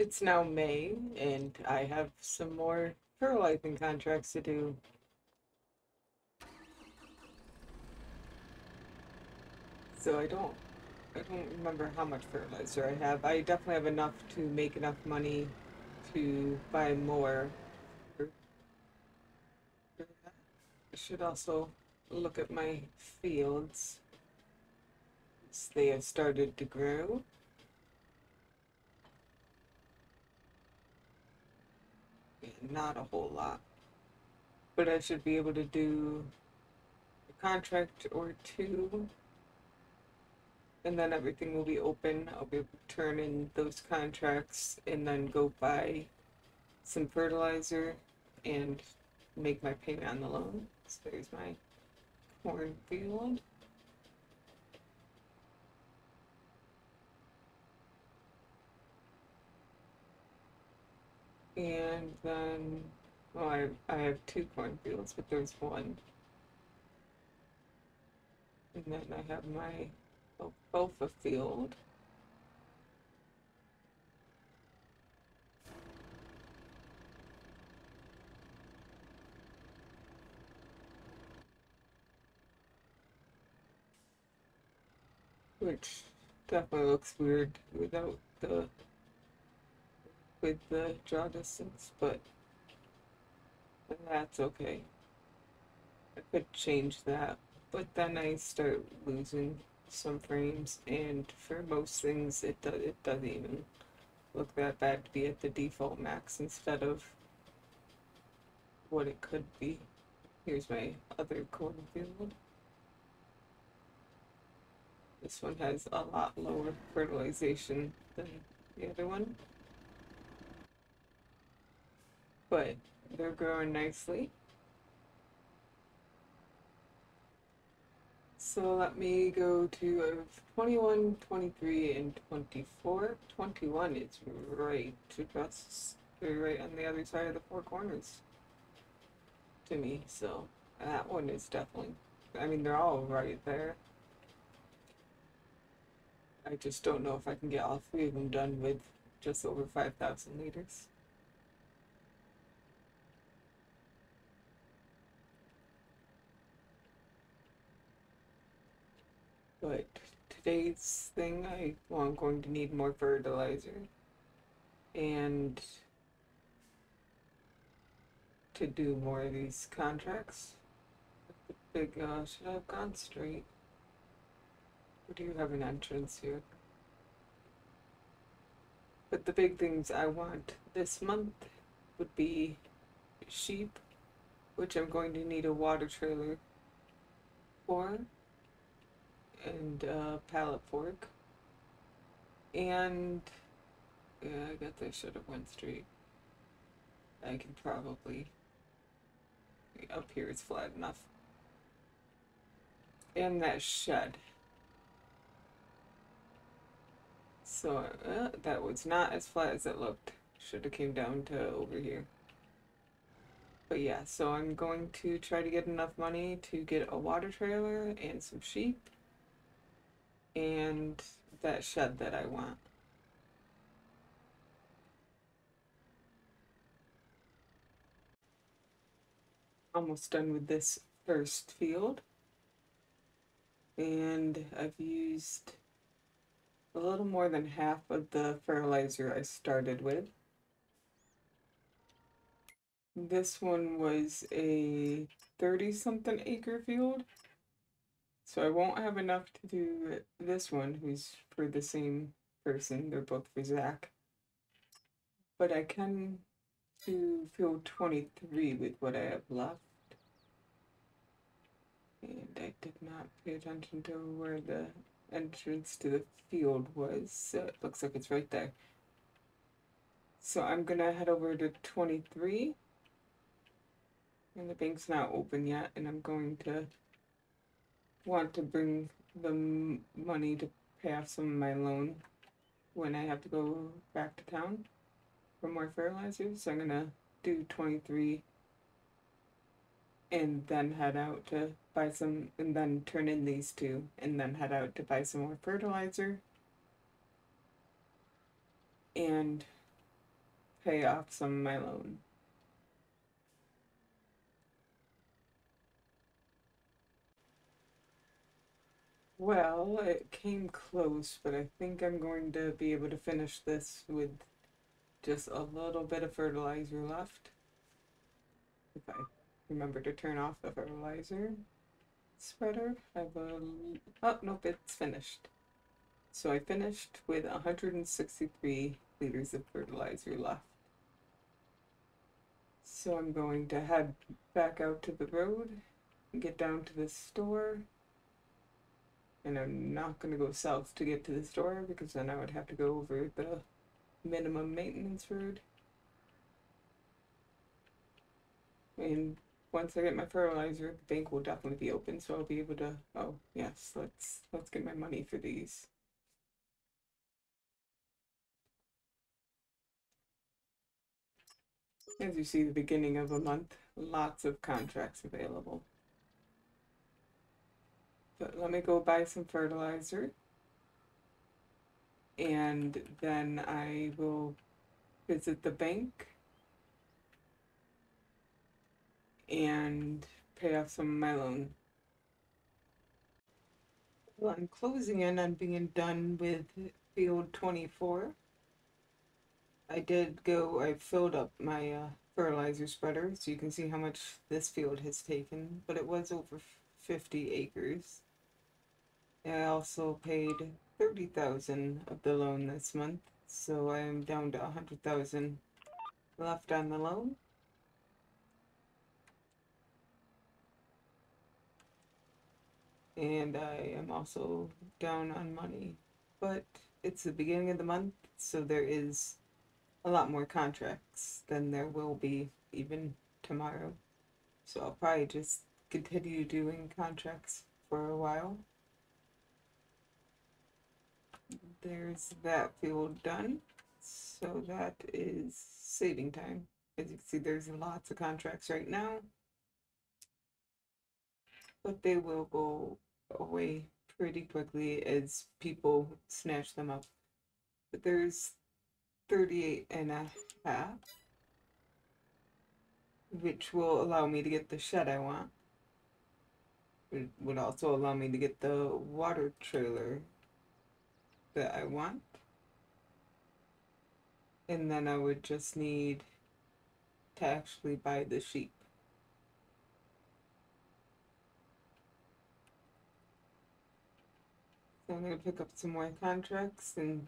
It's now May, and I have some more fertilizing contracts to do. So I don't remember how much fertilizer I have. I definitely have enough to make enough money to buy more. I should also look at my fields. They have started to grow. Not a whole lot, but I should be able to do a contract or two, and then everything will be open. I'll be able to turn in those contracts and then go buy some fertilizer and make my payment on the loan. So there's my cornfield. And then, well, I have two cornfields, but there's one. And then I have my alfalfa field. Which definitely looks weird without the with the draw distance, but that's okay. I could change that, but then I start losing some frames, and for most things, it doesn't even look that bad to be at the default max instead of what it could be. Here's my other cornfield. This one has a lot lower fertilization than the other one, but they're growing nicely. So let me go to 21, 23, and 24. 21 is right just right on the other side of the four corners to me. So that one is definitely, I mean, they're all right there. I just don't know if I can get all three of them done with just over 5,000 liters. But today's thing, I'm going to need more fertilizer and to do more of these contracts. Big, should I have gone straight? Or do you have an entrance here? But the big things I want this month would be sheep, which I'm going to need a water trailer for, and pallet fork. And yeah, I guess I should have went straight. I can probably up here it's flat enough. And that shed. So that was not as flat as it looked. Should have came down to over here. But yeah, so I'm going to try to get enough money to get a water trailer and some sheep and that shed that I want. Almost done with this first field, and I've used a little more than half of the fertilizer I started with. This one was a 30 something acre field, so I won't have enough to do this one, who's for the same person. They're both for Zach. But I can do field 23 with what I have left. And I did not pay attention to where the entrance to the field was, so it looks like it's right there. So I'm gonna head over to 23, and the bank's not open yet, and I'm going to want to bring the money to pay off some of my loan when I have to go back to town for more fertilizer. So I'm gonna do 23 and then head out to buy some, and then turn in these two, and then head out to buy some more fertilizer and pay off some of my loan. Well, it came close, but I think I'm going to be able to finish this with just a little bit of fertilizer left. If I remember to turn off the fertilizer spreader. Oh, nope, it's finished. So I finished with 163 liters of fertilizer left. So I'm going to head back out to the road, get down to the store, and I'm not going to go south to get to the store because then I would have to go over the minimum maintenance road. And once I get my fertilizer, the bank will definitely be open, so I'll be able to. Oh yes, let's get my money for these. As you see, the beginning of a month, lots of contracts available. But let me go buy some fertilizer, and then I will visit the bank and pay off some of my loan. Well, I'm closing in on being done with field 24. I filled up my fertilizer spreader so you can see how much this field has taken, but it was over 50 acres. I also paid 30,000 of the loan this month, so I am down to 100,000 left on the loan. And I am also down on money, but it's the beginning of the month, so there is a lot more contracts than there will be even tomorrow. So I'll probably just continue doing contracts for a while. There's that field done. So that is saving time. As you can see, there's lots of contracts right now, but they will go away pretty quickly as people snatch them up. But there's 38 and a half, which will allow me to get the shed I want. It would also allow me to get the water trailer that I want. And then I would just need to actually buy the sheep. So I'm going to pick up some more contracts and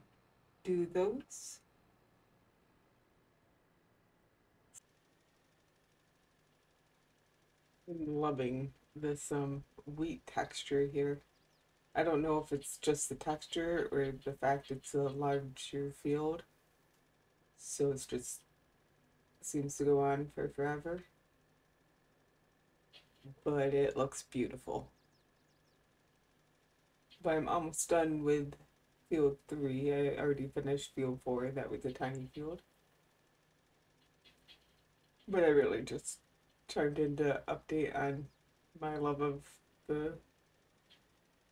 do those. I'm loving this wheat texture here. I don't know if it's just the texture or the fact it's a larger field. So it's just seems to go on for forever. But it looks beautiful. But I'm almost done with field 3. I already finished field 4. That was a tiny field. But I really just turned into update on my love of the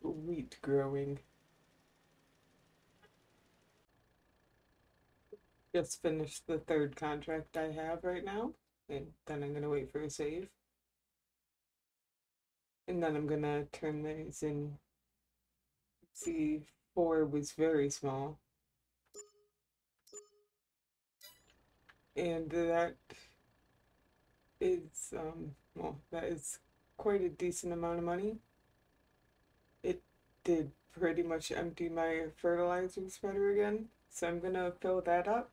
wheat growing. Just finished the third contract I have right now, and then I'm gonna wait for a save. And then I'm gonna turn these in. See, 4 was very small. And that is, well, that is quite a decent amount of money. It did pretty much empty my fertilizer spreader again, so I'm gonna fill that up.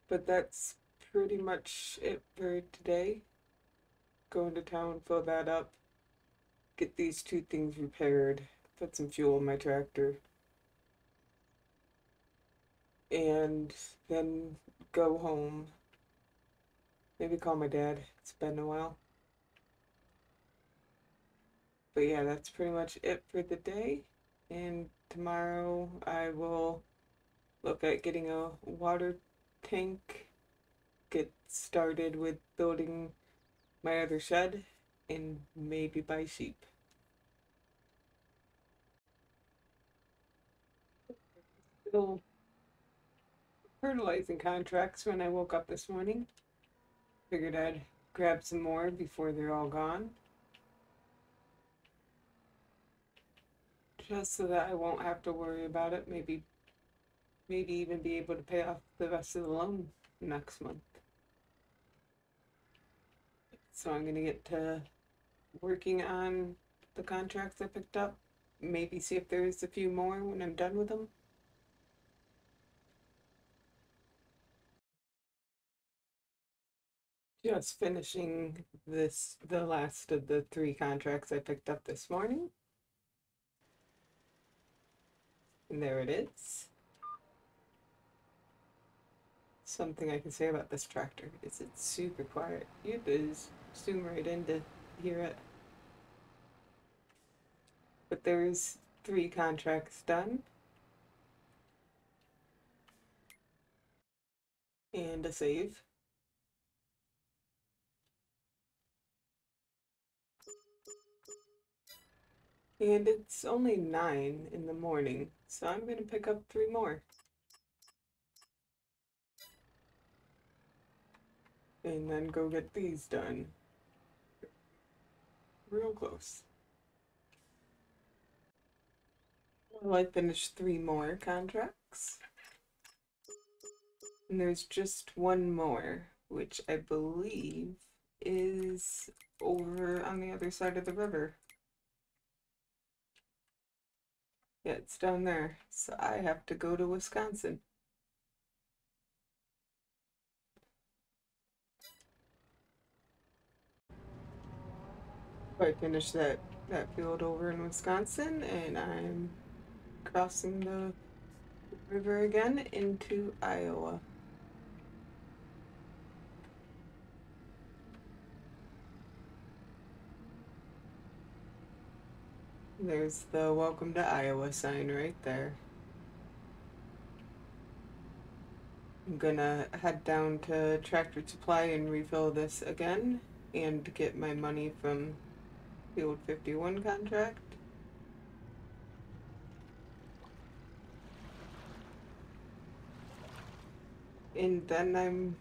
But that's pretty much it for today. Go into town, fill that up, get these 2 things repaired, put some fuel in my tractor, and then go home. Maybe call my dad. It's been a while. But yeah, that's pretty much it for the day. And tomorrow I will look at getting a water tank, get started with building my other shed, and maybe buy sheep. Still fertilizing contracts when I woke up this morning. Figured I'd grab some more before they're all gone. Just so that I won't have to worry about it. Maybe even be able to pay off the rest of the loan next month. So I'm gonna get to working on the contracts I picked up. Maybe see if there's a few more when I'm done with them. Just finishing the last of the 3 contracts I picked up this morning. And there it is. Something I can say about this tractor is it's super quiet. You just zoom right in to hear it. But there's 3 contracts done. And a save. And it's only 9 in the morning, so I'm gonna pick up 3 more. And then go get these done. Real close. Well, I finished 3 more contracts. And there's just one more, which I believe is over on the other side of the river. Yeah, it's down there. So I have to go to Wisconsin. I finished that field over in Wisconsin, and I'm crossing the river again into Iowa. There's the Welcome to Iowa sign right there. I'm gonna head down to Tractor Supply and refill this again and get my money from the old 51 contract. And then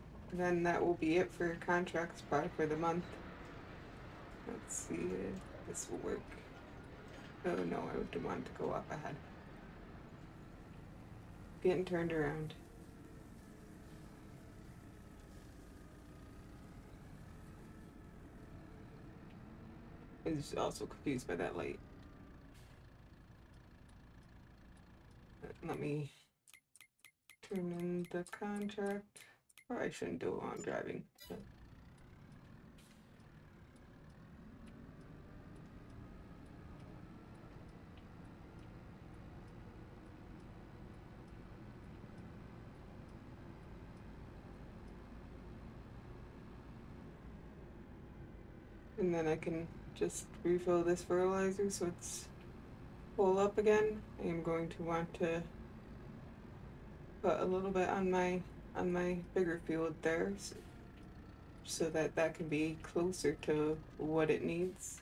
that will be it for contracts probably for the month. Let's see if this will work. Oh no, I would want to go up ahead. Getting turned around. I was also confused by that light. Let me turn in the contract. Or I shouldn't do it while I'm driving. But and then I can just refill this fertilizer so it's full up again. I am going to want to put a little bit on my bigger field there so that can be closer to what it needs.